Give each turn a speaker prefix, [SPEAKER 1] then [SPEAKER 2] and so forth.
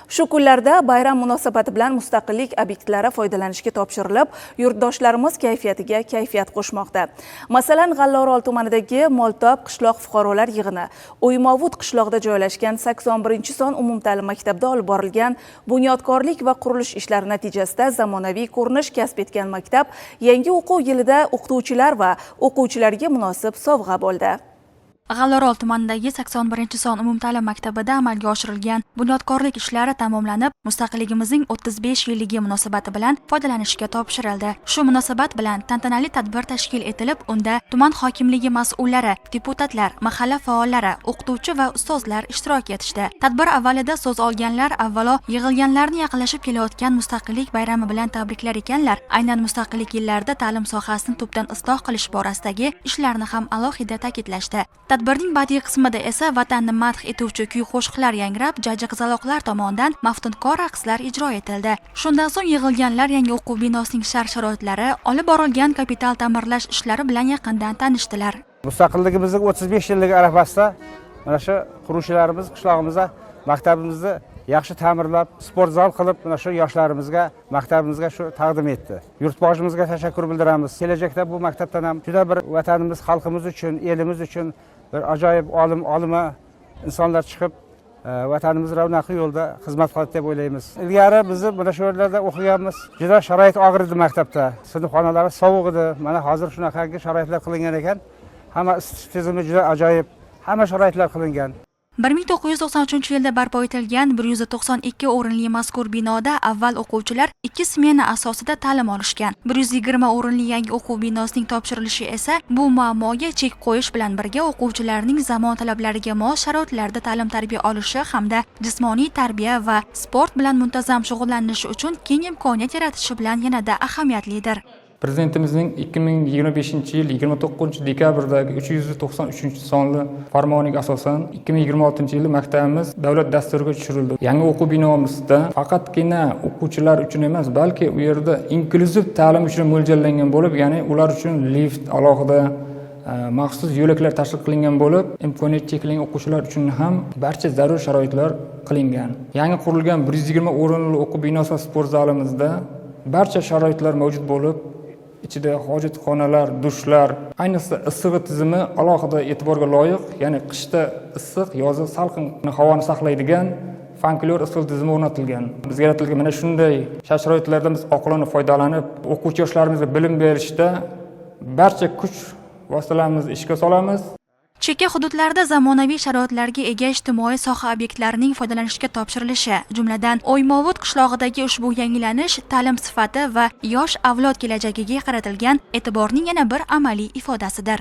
[SPEAKER 1] Shu kunlarda bayram munosabati bilan mustaqillik obyektlari foydalanishga topshirilib, yurtdoshlarimiz kayfiyatiga kayfiyat qo'shmoqda. Masalan, G'allaorol tumanidagi Moltob qishloq fuqarolar yig'ini, O'ymovut qishlog'ida joylashgan 81-son umumta'lim maktabida olib borilgan bunyodkorlik va qurilish ishlari natijasida zamonaviy ko'rinish kasb etgan maktab yangi o'quv yilida o'qituvchilar va o'quvchilarga munosib sovg'a bo'ldi.
[SPEAKER 2] G'allaorol tumanidagi 81-son umumta'lim maktabida amalga oshirilgan bunyodkorlik ishlari tamomlanib, mustaqilligimizning 35 yilligi munosabati bilan foydalanishga topshirildi. Shu munosabat bilan tantanali tadbir tashkil etilib, unda tuman hokimligi mas'ullari, deputatlar, mahalla faollari, o'qituvchi va ustozlar ishtirok etishdi. Tadbir avvalida so'z olganlar avvalo yig'ilganlarni yaqinlashib kelayotgan mustaqillik bayrami bilan tabriklar ekanlar. Aynan mustaqillik yillarida ta'lim sohasini tubdan isloh qilish borasidagi ishlarni ham alohida ta'kidlashdi. Tadbirning badiiy qismida esa vatanni madh etuvchi kuy-qo'shiqlar yangrab, jajji qizaloqlar tomonidan maftunkor raqslar ijro etildi. Shundan so'ng yig'ilganlar yangi o'quv binosining shart-sharoitlari, olib borilgan kapital ta'mirlash ishlari bilan yaqindan tanishdilar.
[SPEAKER 3] Mustaqilligimizning 35 yilligi arafasida mana shu quruvchilarimiz qishlog'imizda maktabimizni yaxshi ta'mirlab, sport zal qilib, mana shu yoshlarimizga, maktabimizga shu taqdim etdi. Yurtboshimizga tashakkur bildiramiz. Kelajakda bu maktabdan ham juda bir vatanimiz, xalqimiz uchun, elimiz uchun bir ajoyib olima insonlar chiqib, vatanimiz ravnaqli yo'lda xizmat qiladi deb o'ylaymiz. Ilgari biz mana shu yerlarda o'qiganmiz. Juda sharoit og'ir edi maktabda. Sinfxonalari sovuq edi. Mana hozir shunaqangi sharoitlar qilingan ekan. Hamma isitish tizimi juda ajoyib. Hamma sharoitlar qilingan.
[SPEAKER 2] 1993-yilda barpo etilgan 192 o'rinli mazkur binoda avval o'quvchilar 2 smena asosida ta'lim olishgan. 120 o'rinli yangi o'quv binosining topshirilishi esa bu muammoga chek qo'yish bilan birga o'quvchilarning zamon talablariga mos sharoitlarda ta'lim-tarbiya olishi hamda jismoniy tarbiya va sport bilan muntazam shug'ullanishi uchun keng imkoniyat yaratishi bilan yanada ahamiyatlidir.
[SPEAKER 4] Prezidentimizning 2025-yil 29-dekabrdagi 393-sonli farmoniga asosan 2026-yil maktabimiz davlat dasturiga tushirildi. Yangi o'quv binomizda faqatgina o'quvchilar uchun emas, balki u yerda inklyuziv ta'lim uchun mo'ljallangan bo'lib, ya'ni ular uchun lift alohida maxsus yo'laklar tashkil qilingan bo'lib, imkoniyat cheklangan o'quvchilar uchun ham barcha zarur sharoitlar qilingan. Yangi qurilgan 120 o'rinli o'quv binosi va sport zalimizda barcha sharoitlar mavjud bo'lib, ichida hojatxonalar, dushlar, ayniqsa issig'i tizimi alohida e'tiborga loyiq, ya'ni qishda issiq, yozda salqin havoni saqlaydigan folklor isitish tizimi o'rnatilgan. Bizga yaratilgan mana shunday sharoitlardan biz oqilona foydalanib, o'quvchi yoshlarimizga bilim berishda barcha kuch vositalarimizni ishga solamiz.
[SPEAKER 2] Chekka hududlarda zamonaviy sharoitlarga ega ijtimoiy soha obyektlarining foydalanishga topshirilishi, jumladan O'ymovut qishlog'idagi ushbu yangilanish ta'lim sifati va yosh avlod kelajagiga qaratilgan e'tiborning yana bir amaliy ifodasidir.